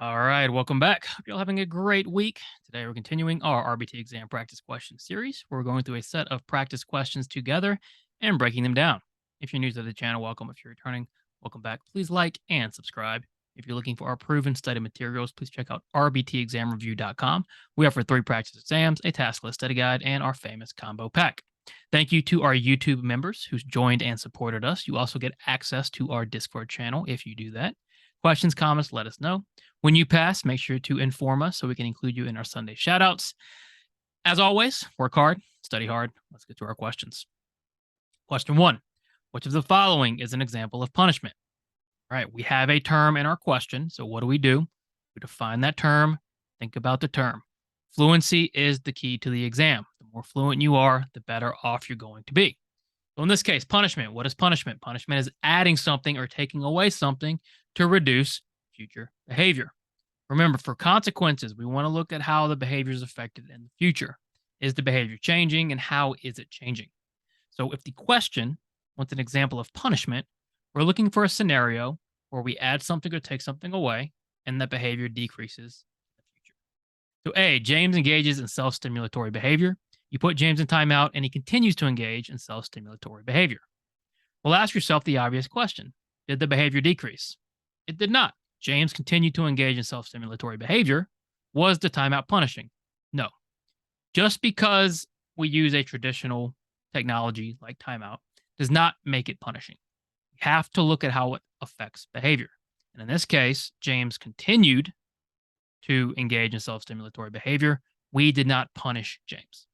All right, welcome back. Hope you're all having a great week. Today we're continuing our RBT exam practice question series. We're going through a set of practice questions together and breaking them down. If you're new to the channel, welcome. If you're returning, welcome back. Please like and subscribe. If you're looking for our proven study materials, please check out rbtexamreview.com. We offer 3 practice exams, a task list study guide, and our famous combo pack. Thank you to our YouTube members who's joined and supported us. You also get access to our Discord channel if you do that. Questions, comments, let us know. When you pass, make sure to inform us so we can include you in our Sunday shoutouts. As always, work hard, study hard. Let's get to our questions. Question 1. Which of the following is an example of punishment? All right, we have a term in our question. So what do? We define that term, think about the term. Fluency is the key to the exam. The more fluent you are, the better off you're going to be. So in this case, punishment. What is punishment? Punishment is adding something or taking away something to reduce future behavior. Remember, for consequences, we want to look at how the behavior is affected in the future. Is the behavior changing and how is it changing? So if the question wants an example of punishment, we're looking for a scenario where we add something or take something away and that behavior decreases in the future. So A, James engages in self-stimulatory behavior. You put James in timeout and he continues to engage in self-stimulatory behavior. Well, ask yourself the obvious question. Did the behavior decrease? It did not. James continued to engage in self-stimulatory behavior. Was the timeout punishing? No. Just because we use a traditional technology like timeout does not make it punishing. You have to look at how it affects behavior. And in this case, James continued to engage in self-stimulatory behavior. We did not punish James.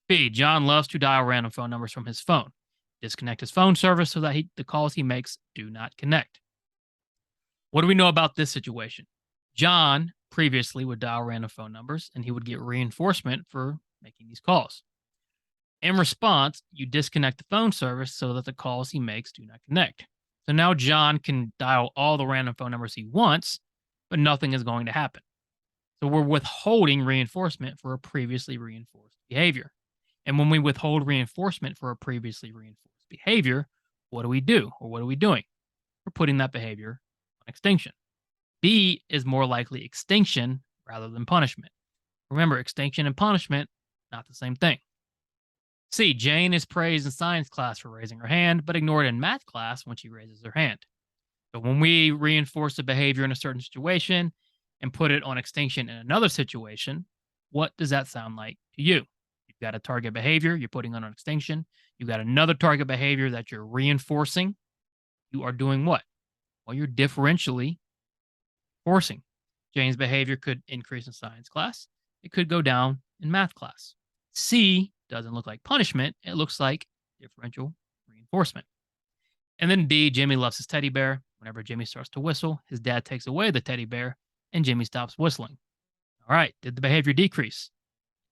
B, John loves to dial random phone numbers from his phone. Disconnect his phone service so that the calls he makes do not connect. What do we know about this situation? John previously would dial random phone numbers and he would get reinforcement for making these calls. In response, you disconnect the phone service so that the calls he makes do not connect. So now John can dial all the random phone numbers he wants, but nothing is going to happen. So we're withholding reinforcement for a previously reinforced behavior. And when we withhold reinforcement for a previously reinforced behavior, what do we do? Or what are we doing? We're putting that behavior on extinction. B is more likely extinction rather than punishment. Remember, extinction and punishment, not the same thing. C, Jane is praised in science class for raising her hand, but ignored in math class when she raises her hand. So when we reinforce a behavior in a certain situation and put it on extinction in another situation, what does that sound like to you? You've got a target behavior you're putting on an extinction. You've got another target behavior that you're reinforcing. You are doing what? Well, you're differentially forcing. Jane's behavior could increase in science class. It could go down in math class. C doesn't look like punishment. It looks like differential reinforcement. And then D, Jimmy loves his teddy bear. Whenever Jimmy starts to whistle, his dad takes away the teddy bear and Jimmy stops whistling. All right, did the behavior decrease?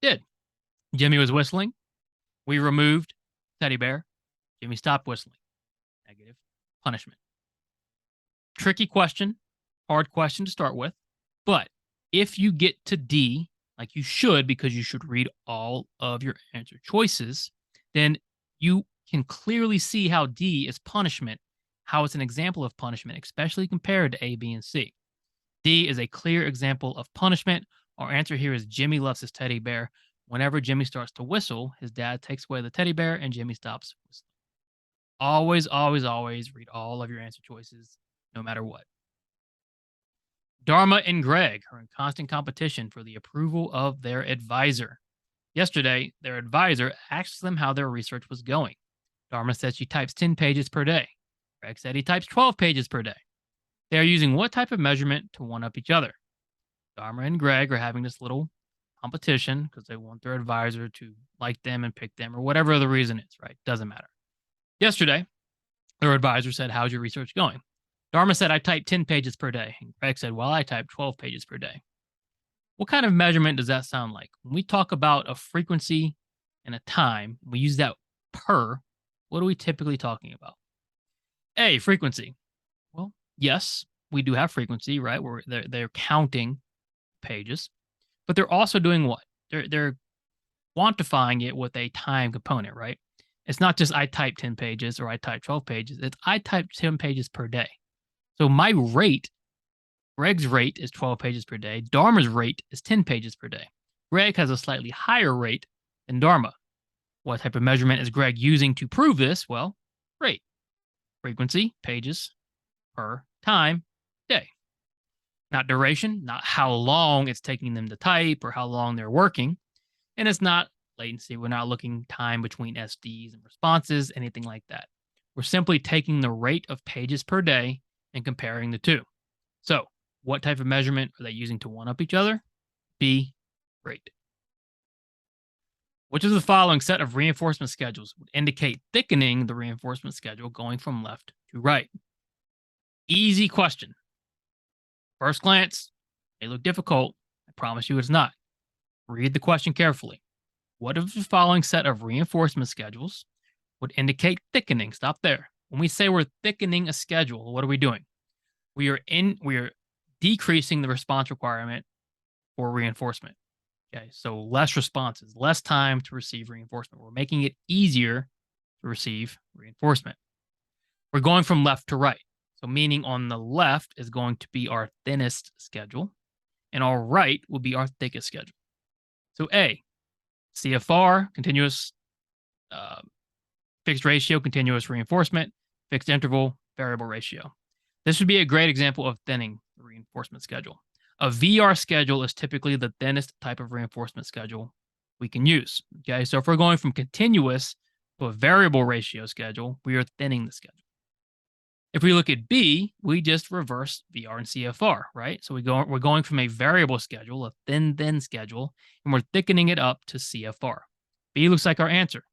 It did. Jimmy was whistling. We removed teddy bear. Jimmy stopped whistling. Negative punishment. Tricky question, hard question to start with. But if you get to D, like you should, because you should read all of your answer choices, then you can clearly see how D is punishment, how it's an example of punishment, especially compared to A, B, and C. D is a clear example of punishment. Our answer here is Jimmy loves his teddy bear. Whenever Jimmy starts to whistle, his dad takes away the teddy bear and Jimmy stops whistling. Always, always, always read all of your answer choices, no matter what. Dharma and Greg are in constant competition for the approval of their advisor. Yesterday, their advisor asked them how their research was going. Dharma said she types 10 pages per day. Greg said he types 12 pages per day. They are using what type of measurement to one-up each other? Dharma and Greg are having this little competition because they want their advisor to like them and pick them or whatever the reason is, right? Doesn't matter. Yesterday, their advisor said, how's your research going? Dharma said, I type 10 pages per day. And Greg said, well, I type 12 pages per day. What kind of measurement does that sound like? When we talk about a frequency and a time, we use that per, what are we typically talking about? A, frequency. Well, yes, we do have frequency, right? Where they're counting pages, but they're also doing what? They're quantifying it with a time component, right? It's not just I type 10 pages or I type 12 pages. It's I type 10 pages per day. So my rate Greg's rate is 12 pages per day. Dharma's rate is 10 pages per day. Greg has a slightly higher rate than Dharma. What type of measurement is Greg using to prove this? Well, rate, frequency, pages per time, day. Not duration, not how long it's taking them to type or how long they're working. And it's not latency. We're not looking time between SDs and responses, anything like that. We're simply taking the rate of pages per day and comparing the two. So, what type of measurement are they using to one up each other? B, rate. Which of the following set of reinforcement schedules would indicate thickening the reinforcement schedule going from left to right? Easy question. First glance, may look difficult. I promise you it's not. Read the question carefully. What of the following set of reinforcement schedules would indicate thickening? Stop there. When we say we're thickening a schedule, what are we doing? We are decreasing the response requirement for reinforcement. Okay, so less responses, less time to receive reinforcement. We're making it easier to receive reinforcement. We're going from left to right. So meaning on the left is going to be our thinnest schedule, and our right will be our thickest schedule. So A, CFR, continuous fixed ratio, continuous reinforcement, fixed interval, variable ratio. This would be a great example of thinning the reinforcement schedule. A VR schedule is typically the thinnest type of reinforcement schedule we can use. Okay, so if we're going from continuous to a variable ratio schedule, we are thinning the schedule. If we look at B, we just reverse VR and CFR, right? So we're going from a variable schedule, a thin schedule, and we're thickening it up to CFR. B looks like our answer.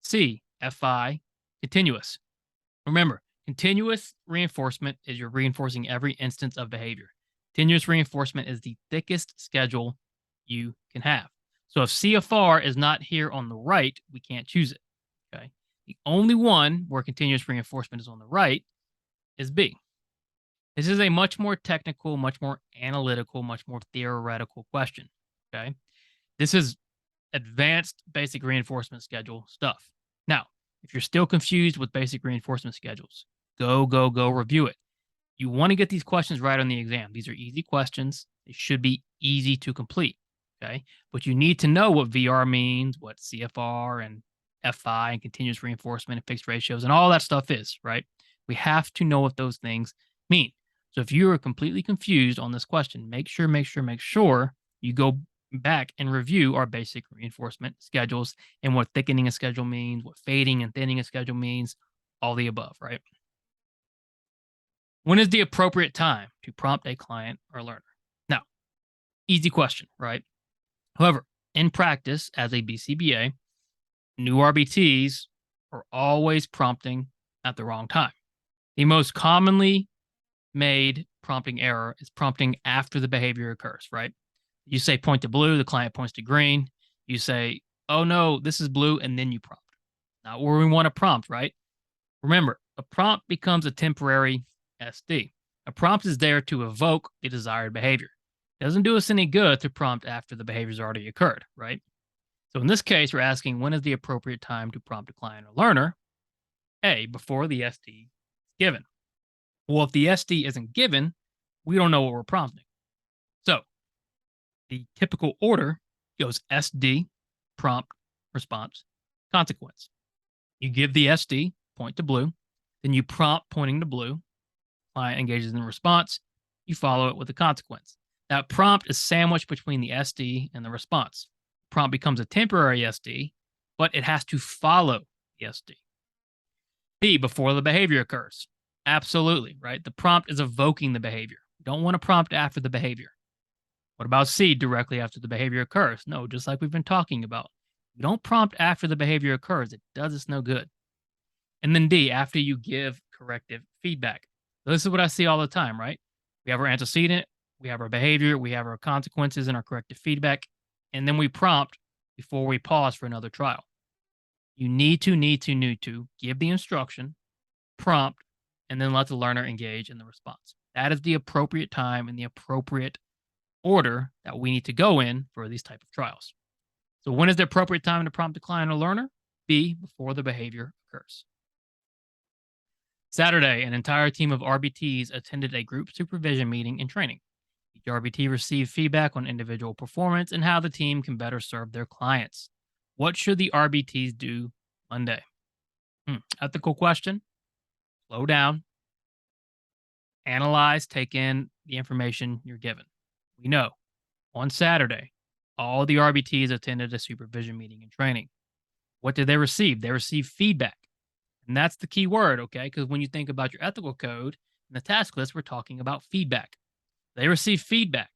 C, FI, continuous. Remember, continuous reinforcement is you're reinforcing every instance of behavior. Continuous reinforcement is the thickest schedule you can have. So if CFR is not here on the right, we can't choose it. Okay. The only one where continuous reinforcement is on the right is B. This is a much more technical, much more analytical, much more theoretical question. Okay. This is advanced basic reinforcement schedule stuff. Now, if you're still confused with basic reinforcement schedules, go review it. You want to get these questions right on the exam. These are easy questions. They should be easy to complete. Okay. But you need to know what VR means, what CFR and FI and continuous reinforcement and fixed ratios and all that stuff is, right? We have to know what those things mean. So if you are completely confused on this question, make sure you go back and review our basic reinforcement schedules and what thickening a schedule means, what fading and thinning a schedule means, all the above, right? When is the appropriate time to prompt a client or learner? Now, easy question, right? However, in practice, as a BCBA, new RBTs are always prompting at the wrong time. The most commonly made prompting error is prompting after the behavior occurs, right? You say point to blue, the client points to green. You say, oh no, this is blue, and then you prompt. Not where we want to prompt, right? Remember, a prompt becomes a temporary SD. A prompt is there to evoke the desired behavior. It doesn't do us any good to prompt after the behavior's already occurred, right? So in this case, we're asking when is the appropriate time to prompt a client or learner? A, before the SD is given. Well, if the SD isn't given, we don't know what we're prompting. So the typical order goes SD, prompt, response, consequence. You give the SD, point to blue, then you prompt pointing to blue, client engages in response, you follow it with a consequence. That prompt is sandwiched between the SD and the response. Prompt becomes a temporary SD, but it has to follow the SD. B, before the behavior occurs. Absolutely, right? The prompt is evoking the behavior. You don't want to prompt after the behavior. What about C, directly after the behavior occurs? No, just like we've been talking about. You don't prompt after the behavior occurs. It does us no good. And then D, after you give corrective feedback. So this is what I see all the time, right? We have our antecedent, we have our behavior, we have our consequences and our corrective feedback, and then we prompt before we pause for another trial. You need to give the instruction, prompt, and then let the learner engage in the response. That is the appropriate time and the appropriate order that we need to go in for these type of trials. So when is the appropriate time to prompt the client or learner? B, before the behavior occurs. Saturday, an entire team of RBTs attended a group supervision meeting and training. Each RBT received feedback on individual performance and how the team can better serve their clients. What should the RBTs do Monday? Ethical question. Slow down, analyze, take in the information you're given. We know on Saturday, all the RBTs attended a supervision meeting and training. What did they receive? They received feedback. And that's the key word, okay? Because when you think about your ethical code and the task list, we're talking about feedback. They receive feedback.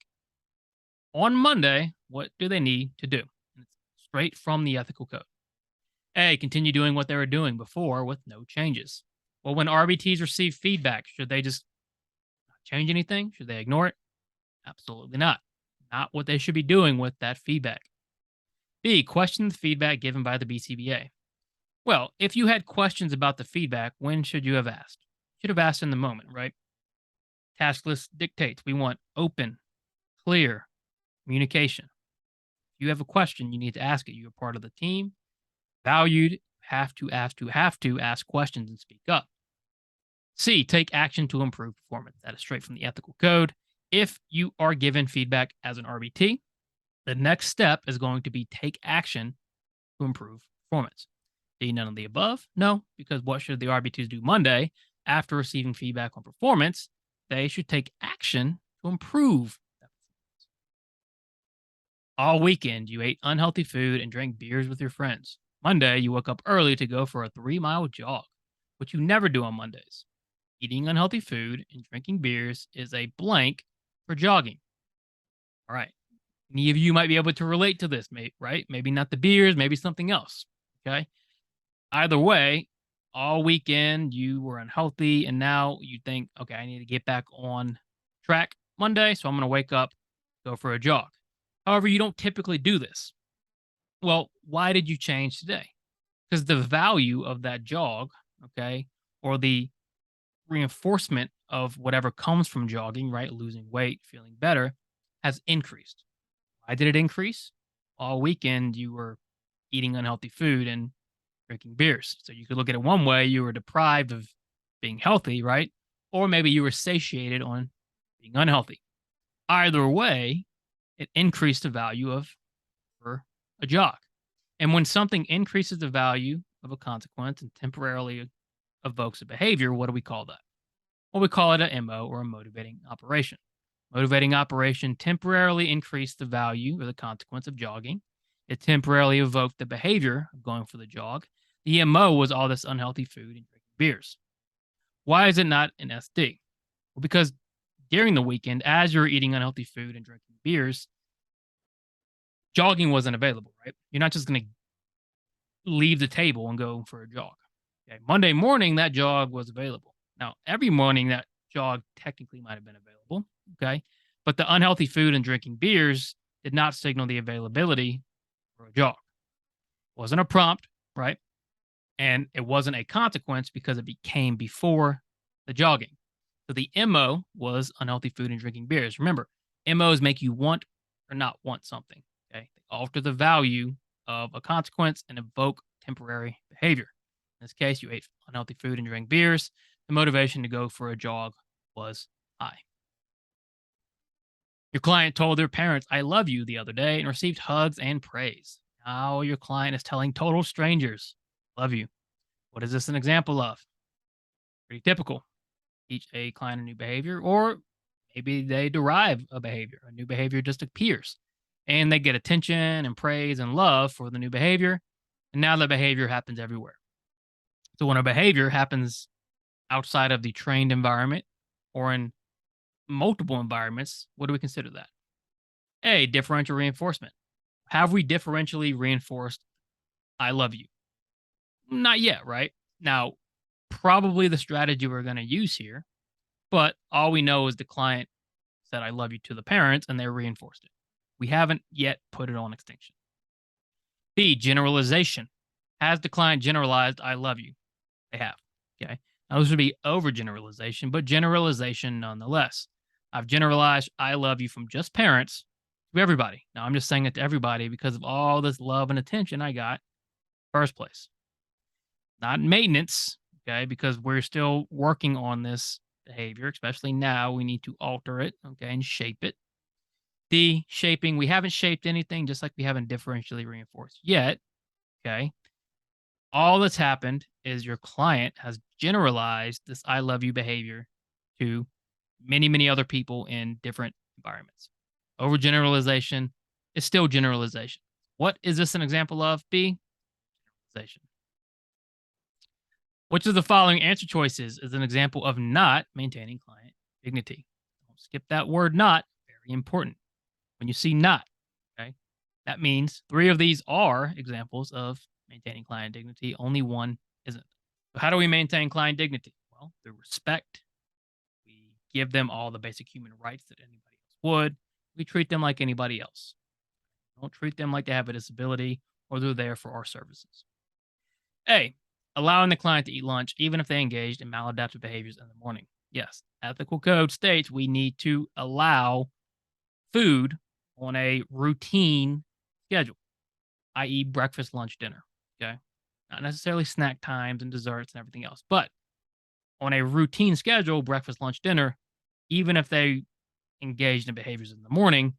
On Monday, what do they need to do? And it's straight from the ethical code. A, continue doing what they were doing before with no changes. Well, when RBTs receive feedback, should they just not change anything? Should they ignore it? Absolutely not. Not what they should be doing with that feedback. B, question the feedback given by the BCBA. Well, if you had questions about the feedback, when should you have asked? You should have asked in the moment, right? Task list dictates we want open, clear communication. If you have a question, you need to ask it. You're part of the team, valued, have to ask questions and speak up. C, take action to improve performance. That is straight from the ethical code. If you are given feedback as an RBT, the next step is going to be take action to improve performance. D, none of the above? No, because what should the RBTs do Monday after receiving feedback on performance? They should take action to improve that performance. All weekend, you ate unhealthy food and drank beers with your friends. Monday, you woke up early to go for a 3-mile jog, which you never do on Mondays. Eating unhealthy food and drinking beers is a blank for jogging. All right. Any of you might be able to relate to this, right? Maybe not the beers, maybe something else. Okay. Either way, all weekend you were unhealthy, and now you think, okay, I need to get back on track Monday, so I'm going to wake up, go for a jog. However, you don't typically do this. Well, why did you change today? Because the value of that jog, okay, or the reinforcement of whatever comes from jogging, right, losing weight, feeling better, has increased. Why did it increase? All weekend you were eating unhealthy food and drinking beers. So you could look at it one way, you were deprived of being healthy, right? Or maybe you were satiated on being unhealthy. Either way, it increased the value of for a jog. And when something increases the value of a consequence and temporarily evokes a behavior, what do we call that? Well, we call it a MO, or a motivating operation. Motivating operation temporarily increased the value or the consequence of jogging. It temporarily evoked the behavior of going for the jog. The MO was all this unhealthy food and drinking beers. Why is it not an SD? Well, because during the weekend, as you're eating unhealthy food and drinking beers, jogging wasn't available, right? You're not just going to leave the table and go for a jog. Okay. Monday morning, that jog was available. Now, every morning, that jog technically might have been available. Okay. But the unhealthy food and drinking beers did not signal the availability for a jog. It wasn't a prompt, right? And it wasn't a consequence because it became before the jogging. So the MO was unhealthy food and drinking beers. Remember, MOs make you want or not want something. Okay. They alter the value of a consequence and evoke temporary behavior. In this case, you ate unhealthy food and drank beers. The motivation to go for a jog was high. Your client told their parents, I love you the other day, and received hugs and praise. Now your client is telling total strangers, love you. What is this an example of? Pretty typical. Teach a client a new behavior, or maybe they derive a behavior. A new behavior just appears, and they get attention and praise and love for the new behavior. And now the behavior happens everywhere. So when a behavior happens outside of the trained environment or in multiple environments, what do we consider that? A, differential reinforcement. Have we differentially reinforced I love you? Not yet, right? Now, probably the strategy we're going to use here, but all we know is the client said I love you to the parents and they reinforced it. We haven't yet put it on extinction. B, generalization. Has the client generalized I love you? They have. Okay. Now, this would be overgeneralization, but generalization nonetheless. I've generalized I love you from just parents to everybody. Now, I'm just saying it to everybody because of all this love and attention I got in the first place. Not maintenance. okay, because we're still working on this behavior, especially now. We need to alter it, okay, and shape it. D, shaping. We haven't shaped anything, just like we haven't differentially reinforced yet, okay. All that's happened is your client has generalized this I love you behavior to many, many other people in different environments. Overgeneralization is still generalization. What is this an example of? B, generalization. Which of the following answer choices is an example of not maintaining client dignity? Don't skip that word not, very important. When you see not, okay, that means three of these are examples of maintaining client dignity, only one isn't. So, how do we maintain client dignity? Well, through respect. We give them all the basic human rights that anybody else would. We treat them like anybody else. Don't treat them like they have a disability or they're there for our services. A, allowing the client to eat lunch even if they engaged in maladaptive behaviors in the morning. Yes, ethical code states we need to allow food on a routine schedule, i.e., breakfast, lunch, dinner. Okay. Not necessarily snack times and desserts and everything else, but on a routine schedule, breakfast, lunch, dinner, even if they engaged in behaviors in the morning,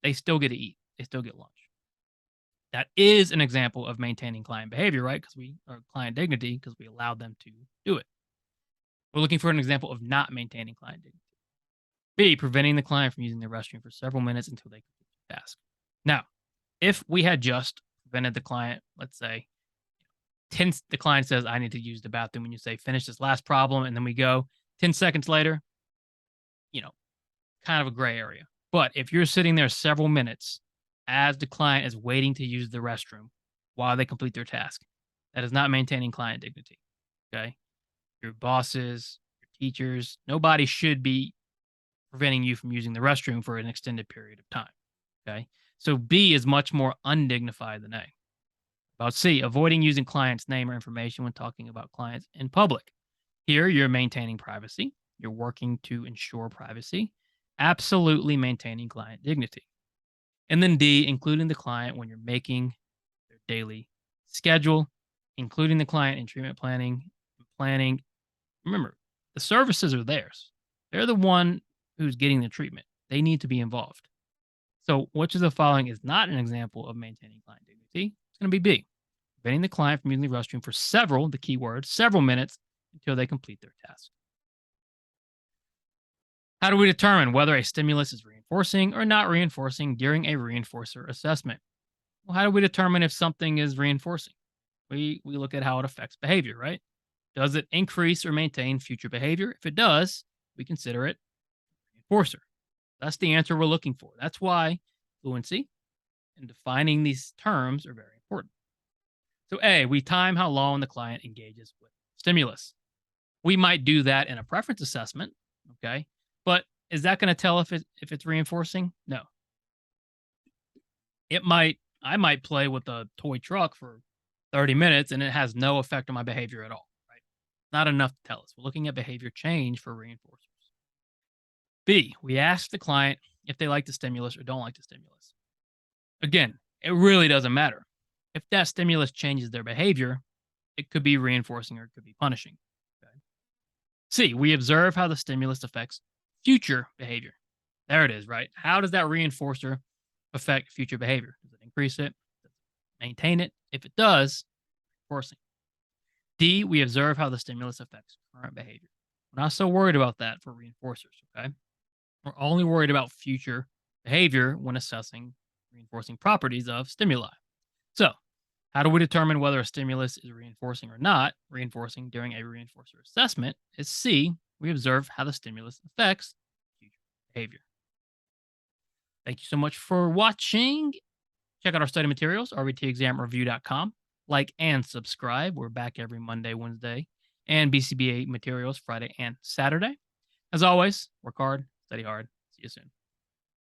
they still get to eat. They still get lunch. That is an example of maintaining client behavior, right? Because we or client dignity, because we allowed them to do it. We're looking for an example of not maintaining client dignity. B, preventing the client from using the restroom for several minutes until they complete the task. Now, if we had just prevented the client, let's say, the client says, I need to use the bathroom, and you say, finish this last problem, and then we go 10 seconds later, you know, kind of a gray area. But if you're sitting there several minutes as the client is waiting to use the restroom while they complete their task, that is not maintaining client dignity. Okay. Your bosses, your teachers, nobody should be preventing you from using the restroom for an extended period of time. Okay. So B is much more undignified than A. About C, avoiding using clients' name or information when talking about clients in public. Here, you're maintaining privacy. You're working to ensure privacy, absolutely maintaining client dignity. And then D, including the client when you're making their daily schedule, including the client in treatment planning. Remember, the services are theirs. They're the one who's getting the treatment. They need to be involved. So, which of the following is not an example of maintaining client dignity? It's going to be B, preventing the client from using the restroom for the key word, several minutes until they complete their task. How do we determine whether a stimulus is reinforcing or not reinforcing during a reinforcer assessment? Well, how do we determine if something is reinforcing? We look at how it affects behavior, right? Does it increase or maintain future behavior? If it does, we consider it a reinforcer. That's the answer we're looking for. That's why fluency and defining these terms are very important. So, A, we time how long the client engages with stimulus. We might do that in a preference assessment, okay? But is that going to tell if it's reinforcing? No. I might play with a toy truck for 30 minutes and it has no effect on my behavior at all, right? Not enough to tell us. We're looking at behavior change for reinforcers. B, we ask the client if they like the stimulus or don't like the stimulus. Again, it really doesn't matter. If that stimulus changes their behavior, it could be reinforcing or it could be punishing. Okay. C, we observe how the stimulus affects future behavior. There it is, right? How does that reinforcer affect future behavior? Does it increase it? Does it maintain it? If it does, reinforcing. D, we observe how the stimulus affects current behavior. We're not so worried about that for reinforcers, okay? We're only worried about future behavior when assessing reinforcing properties of stimuli. So, how do we determine whether a stimulus is reinforcing or not reinforcing during a reinforcer assessment? Is C, we observe how the stimulus affects future behavior. Thank you so much for watching. Check out our study materials, rbtexamreview.com. Like and subscribe. We're back every Monday, Wednesday, and BCBA materials Friday and Saturday. As always, work hard, study hard. See you soon.